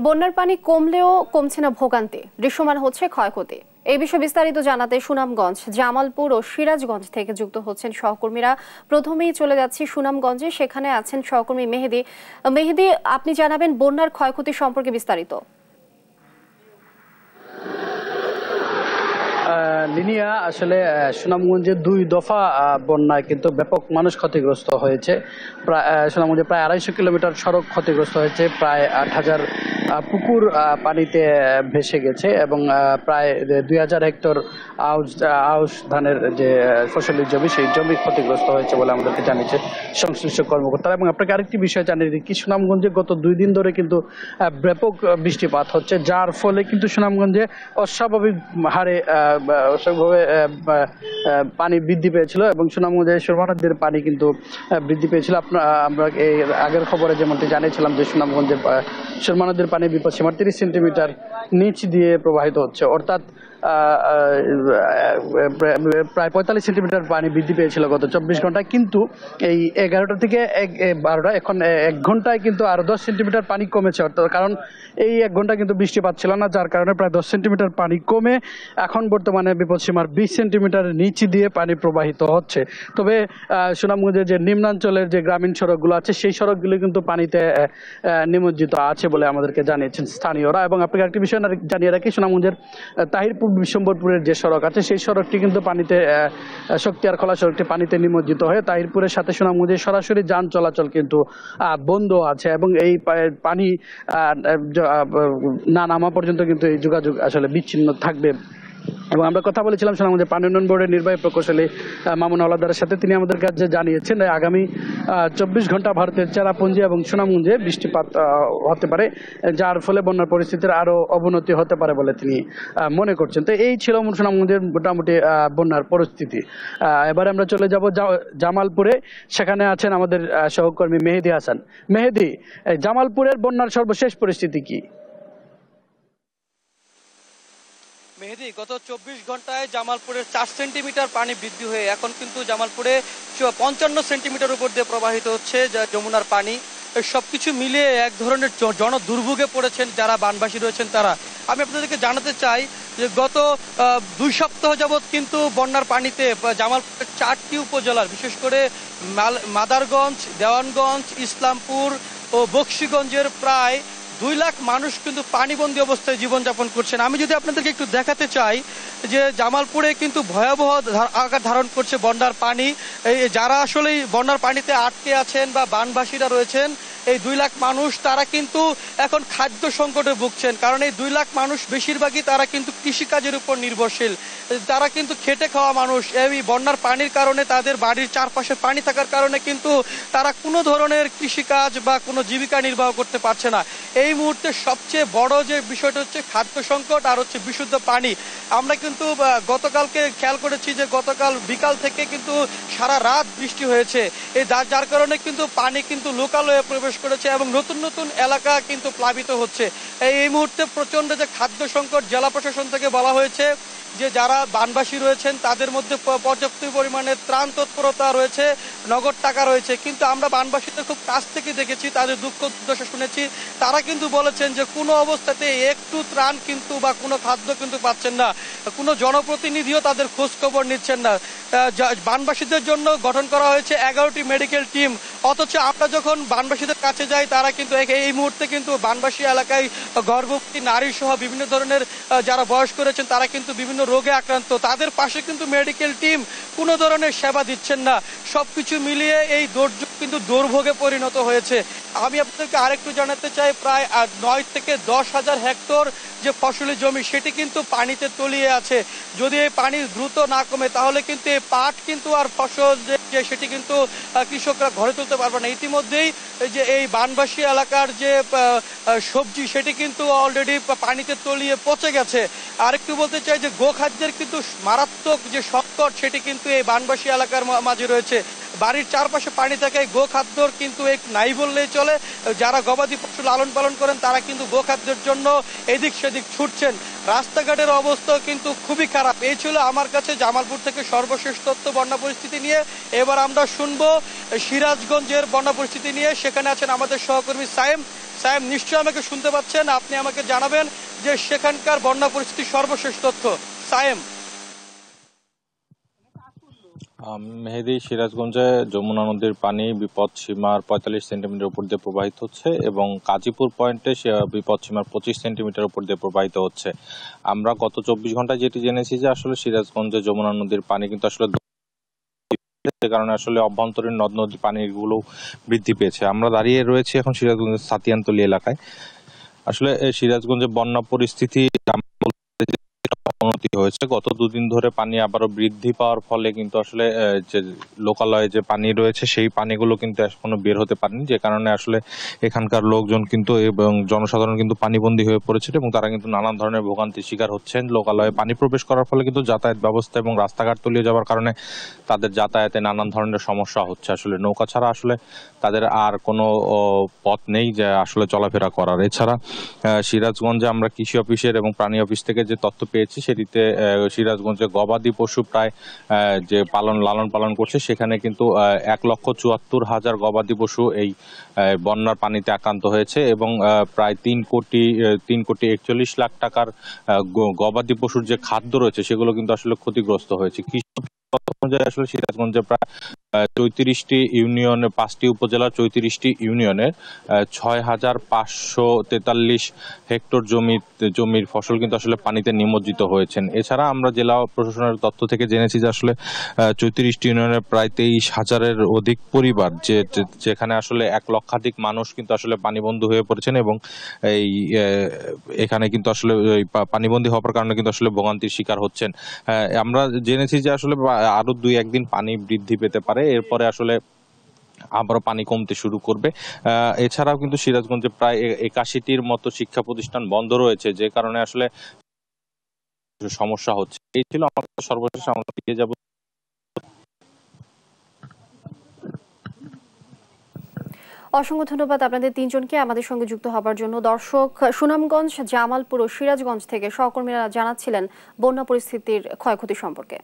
বন্যার পানি কমলেও কমছে না ভোগান্তি, দৃশ্যমান হচ্ছে ক্ষয়ক্ষতি। এই বিষয়ে বিস্তারিত জানাতে সুনামগঞ্জ, জামালপুর ও সিরাজগঞ্জ থেকে যুক্ত হচ্ছেন সহকর্মীরা। প্রথমেই চলে যাচ্ছি সুনামগঞ্জে, সেখানে আছেন সহকর্মী মেহেদি। মেহেদি, আপনি জানাবেন বন্যার ক্ষয়ক্ষতি সম্পর্কে বিস্তারিত। লিনিয়া, আসলে সুনামগঞ্জে দুই দফা বন্যায় কিন্তু ব্যাপক মানুষ ক্ষতিগ্রস্ত হয়েছে। সুনামগঞ্জে প্রায় 250 কিলোমিটার সড়ক ক্ষতিগ্রস্ত হয়েছে, প্রায় 8,000 পুকুর পানিতে ভেসে গেছে এবং প্রায় 2,000 হেক্টর আউশ ধানের যে ফসলের জমি, সেই জমি ক্ষতিগ্রস্ত হয়েছে বলে আমাদেরকে জানিয়েছে সংশ্লিষ্ট কর্মকর্তারা। এবং আপনাকে আরেকটি বিষয় জানিয়ে দিই, কি সুনামগঞ্জে গত 2 দিন ধরে কিন্তু ব্যাপক বৃষ্টিপাত হচ্ছে, যার ফলে কিন্তু সুনামগঞ্জে অস্বাভাবিক হারে পানি বৃদ্ধি পেয়েছিল এবং সুনামগঞ্জে সুরমা নদীর পানি কিন্তু বৃদ্ধি পেয়েছিল। আমরা এই আগের খবরে যেমনটি জানিয়েছিলাম যে সুনামগঞ্জে সুরমা নদীর পানি বিপদসীমার 30 সেন্টিমিটার নিচ দিয়ে প্রবাহিত হচ্ছে, অর্থাৎ প্রায় 45 সেন্টিমিটার পানি বৃদ্ধি পেয়েছিল গত 24 ঘন্টায়। কিন্তু এই 11টা থেকে 12টা, এখন 1 ঘন্টায় কিন্তু আরো 10 সেন্টিমিটার পানি কমেছে, অর্থাৎ কারণ এই 1 ঘন্টা কিন্তু বৃষ্টিপাত ছিল না, যার কারণে প্রায় 10 সেন্টিমিটার পানি কমে এখন বর্তমানে বিপদসীমার 20 সেন্টিমিটারের নিচ দিয়ে পানি প্রবাহিত হচ্ছে। তবে সুনামগঞ্জের যে নিম্নাঞ্চলের যে গ্রামীণ সড়কগুলো আছে, সেই সড়কগুলো কিন্তু পানিতে নিমজ্জিত আছে বলে আমাদেরকে জানিয়েছেন স্থানীয়রা। এবং আপনাকে একটি বিষয় জানিয়ে রাখি, সুনামগঞ্জের তাহিরপুর বিশ্বম্বরপুরের যে সড়ক আছে, সেই সড়কটি কিন্তু পানিতে শক্তিয়ার খোলা সড়কটি পানিতে নিমজ্জিত হয়ে তাহিরপুরের সাথে সুনামগঞ্জের সরাসরি যান চলাচল কিন্তু বন্ধ আছে এবং এই পানি না নামা পর্যন্ত কিন্তু এই যোগাযোগ আসলে বিচ্ছিন্ন থাকবে। এবং আমরা কথা বলেছিলাম সুনামগঞ্জে পানি উন্নয়ন বোর্ডের নির্বাহী প্রকৌশলী মামুন হাওলাদারের সাথে। তিনি আমাদের কাছে জানিয়েছেন আগামী 24 ঘন্টা ভারতের চেরাপুঞ্জি এবং সুনামগঞ্জে বৃষ্টিপাত হতে পারে, যার ফলে বন্যার পরিস্থিতির আরো অবনতি হতে পারে বলে তিনি মনে করছেন। তো এই ছিল সুনামগঞ্জের মোটামুটি বন্যার পরিস্থিতি। এবারে আমরা চলে যাব জামালপুরে, সেখানে আছেন আমাদের সহকর্মী মেহেদি হাসান। মেহেদি, জামালপুরের বন্যার সর্বশেষ পরিস্থিতি কি? মেহেদি, গত 24 ঘন্টায় জামালপুরের 4 সেন্টিমিটার পানি বৃদ্ধি হয়ে এখন কিন্তু জামালপুরে 55 সেন্টিমিটার উপর দিয়ে প্রবাহিত হচ্ছে যমুনার পানি। সবকিছু মিলিয়ে এক ধরনের জন দুর্ভোগে পড়েছেন যারা বানবাসী রয়েছেন তারা। আমি আপনাদেরকে জানাতে চাই যে গত 2 সপ্তাহ যাবৎ কিন্তু বন্যার পানিতে জামালপুরের 4টি উপজেলার, বিশেষ করে মাদারগঞ্জ, দেওয়ানগঞ্জ, ইসলামপুর ও বকশীগঞ্জের প্রায় 2 লাখ মানুষ কিন্তু পানিবন্দী অবস্থায় জীবনযাপন করছেন। আমি যদি আপনাদেরকে একটু দেখাতে চাই যে জামালপুরে কিন্তু ভয়াবহ আকার ধারণ করছে বন্যার পানি। এই যারা আসলে বন্যার পানিতে আটকে আছেন বা বানবাসীরা রয়েছেন, এই 2 লাখ মানুষ তারা কিন্তু এখন খাদ্য সংকটে ভুগছেন, কারণ এই 2 লাখ মানুষ বেশিরভাগই তারা কিন্তু কৃষিকাজের উপর নির্ভরশীল। তারা কিন্তু খেটে খাওয়া মানুষ। এই বন্যার পানির কারণে তাদের বাড়ির চারপাশে পানি থাকার কারণে কিন্তু তারা কোনো ধরনের কৃষিকাজ বা কোনো জীবিকা নির্বাহ করতে পারছে না। এই মুহূর্তে সবচেয়ে বড় যে বিষয়টা হচ্ছে খাদ্য সংকট আর হচ্ছে বিশুদ্ধ পানি। আমরা কিন্তু গতকালকে খেয়াল করেছি যে গতকাল বিকাল থেকে কিন্তু সারা রাত বৃষ্টি হয়েছে, এই যার কারণে কিন্তু পানি কিন্তু লোকালয়ে প্রবেশ করেছে এবং নতুন নতুন এলাকা কিন্তু প্লাবিত হচ্ছে। এই মুহূর্তে প্রচন্ড যে খাদ্য সংকট, জেলা প্রশাসন থেকে বলা হয়েছে যে যারা বানবাসী রয়েছেন তাদের মধ্যে পর্যাপ্ত পরিমাণে ত্রাণ তৎপরতা রয়েছে, নগদ টাকা রয়েছে। কিন্তু আমরা বানবাসীদের খুব কাছ থেকে দেখেছি, তাদের দুঃখ দুর্দশা শুনেছি। তারা কিন্তু বলেছেন যে কোনো অবস্থাতে একটু ত্রাণ কিন্তু বা কোনো খাদ্য কিন্তু পাচ্ছেন না, কোনো জনপ্রতিনিধিও তাদের খোঁজ খবর নিচ্ছেন না। বানবাসীদের জন্য গঠন করা হয়েছে 11টি মেডিকেল টিম, অথচ আমরা যখন বানবাসীদের কাছে যাই তারা কিন্তু এই মুহূর্তে কিন্তু বানবাসী এলাকায় গর্ভবতী নারী সহ বিভিন্ন ধরনের যারা বয়স্ক রয়েছেন তারা কিন্তু বিভিন্ন রোগে আক্রান্ত, তাদের পাশে কিন্তু মেডিকেল টিম কোনো ধরনের সেবা দিচ্ছেন না। সবকিছু মিলিয়ে এই দুর্যোগ কিন্তু দুর্ভোগে পরিণত হয়েছে। আমি আপনাদেরকে আরেকটু জানাতে চাই, প্রায় 9 থেকে 10 হাজার হেক্টর যে ফসলি জমি সেটি কিন্তু পানিতে তলিয়ে আছে। যদি এই পানি দ্রুত না কমে তাহলে কিন্তু এই পাট কিন্তু আর ফসল যে সেটি কিন্তু কৃষকরা ঘরে তুলতে পারবে না। ইতিমধ্যেই যে এই বানবাসী এলাকার যে সবজি সেটি কিন্তু অলরেডি পানিতে তলিয়ে পচে গেছে। আরেকটু বলতে চাই যে গোখাদ্যের কিন্তু মারাত্মক যে সংকট সেটি কিন্তু এই বানবাসী এলাকার মাঝে রয়েছে। বাড়ির চারপাশে পানি থাকে, গোখাদ্যর কিন্তু এক নাই বললেই চলে। যারা গবাদি পশু লালন পালন করেন তারা কিন্তু গোখাদ্যের জন্য এদিক সেদিক ছুটছেন। রাস্তাঘাটের অবস্থা কিন্তু খুবই খারাপ। এই ছিল আমার কাছে জামালপুর থেকে সর্বশেষ তথ্য বন্যা পরিস্থিতি নিয়ে। এবার আমরা শুনবো সিরাজগঞ্জের বন্যা পরিস্থিতি নিয়ে। সেখানে আছেন আমাদের সহকর্মী সায়েম। সায়েম, নিশ্চয়ই আমাকে শুনতে পাচ্ছেন, আপনি আমাকে জানাবেন যে সেখানকার বন্যা পরিস্থিতির সর্বশেষ তথ্য। সায়েম। মেহেদী, সিরাজগঞ্জে যমুনা নদীর পানি বিপদ সীমার ৪৫ সেন্টিমিটার উপর দিয়ে প্রবাহিত হচ্ছে এবং কাজীপুর পয়েন্টে বিপদ সীমার ২৫ সেন্টিমিটার উপর দিয়ে প্রবাহিত হচ্ছে। আমরা গত ২৪ ঘন্টায় যেটি জেনেছি যে আসলে সিরাজগঞ্জে যমুনা নদীর পানি কিন্তু আসলে যে কারণে আসলে অভ্যন্তরীণ নদ নদীর পানিগুলো বৃদ্ধি পেয়েছে। আমরা দাঁড়িয়ে রয়েছি এখন সিরাজগঞ্জের সাতিয়ানতলী এলাকায়। আসলে সিরাজগঞ্জে বন্যা পরিস্থিতি অবনতি হয়েছে। গত দুদিন ধরে পানি আবারও বৃদ্ধি পাওয়ার ফলে কিন্তু আসলে যে লোকালয়ে যে পানি রয়েছে সেই পানিগুলো কিন্তু এখনো বের হতে পারেনি, যে কারণে আসলে এখানকার লোকজন কিন্তু এবং জনসাধারণ কিন্তু পানিবন্দী হয়ে পড়েছিল এবং তারা কিন্তু নানান ধরনের ভোগান্তির শিকার হচ্ছেন। লোকালয়ে পানি প্রবেশ করার ফলে কিন্তু যাতায়াত ব্যবস্থা এবং রাস্তাঘাট তলিয়ে যাওয়ার কারণে তাদের যাতায়াতে নানান ধরনের সমস্যা হচ্ছে। আসলে নৌকা ছাড়া আসলে তাদের আর কোনো পথ নেই যে আসলে চলাফেরা করার। এছাড়া সিরাজগঞ্জে আমরা কৃষি অফিসের এবং প্রাণী অফিস থেকে যে তথ্য পেয়েছি সেটিতে সিরাজগঞ্জে গবাদি পশু প্রায় যে লালন পালন করছে সেখানে কিন্তু ১,৭৪,০০০ গবাদি পশু এই বন্যার পানিতে আক্রান্ত হয়েছে এবং প্রায় ৩,৪১,০০,০০০ টাকার গবাদি পশুর যে খাদ্য রয়েছে সেগুলো কিন্তু আসলে ক্ষতিগ্রস্ত হয়েছে। কৃষি অনুযায়ী আসলে সিরাজগঞ্জে প্রায় ৩৪টি ইউনিয়নে ৫টি উপজেলার ৩৪টি ইউনিয়নের ৬,৫৪৩ হেক্টর জমির ফসল কিন্তু আসলে পানিতে নিমজ্জিত হয়েছেন। এছাড়া আমরা জেলা প্রশাসনের তথ্য থেকে জেনেছি যে আসলে ৩৪টি ইউনিয়নের প্রায় ২৩,০০০-এর অধিক পরিবার যেখানে আসলে ১ লক্ষাধিক মানুষ কিন্তু আসলে পানিবন্দী হয়ে পড়েছেন এবং এই এখানে কিন্তু আসলে পানিবন্দী হওয়ার কারণে কিন্তু আসলে ভোগান্তির শিকার হচ্ছেন। আমরা জেনেছি যে আসলে আরো ২-১ দিন পানি বৃদ্ধি পেতে পারে, এরপরে আসলে আবারও পানি কমতে শুরু করবে। এছাড়াও কিন্তু সিরাজগঞ্জে প্রায় ৮১টির মতো শিক্ষা প্রতিষ্ঠান বন্ধ রয়েছে, যে কারণে আসলে সমস্যা হচ্ছে। এই ছিল আমার সর্বশেষ। আমরা পেয়ে যাব। অসংখ্য ধন্যবাদ আপনাদের তিনজনকে আমাদের সঙ্গে যুক্ত হবার জন্য। দর্শক, সুনামগঞ্জ, জামালপুর ও সিরাজগঞ্জ থেকে সহকর্মীরা জানাচ্ছিলেন বন্যা পরিস্থিতির ক্ষয়ক্ষতি সম্পর্কে।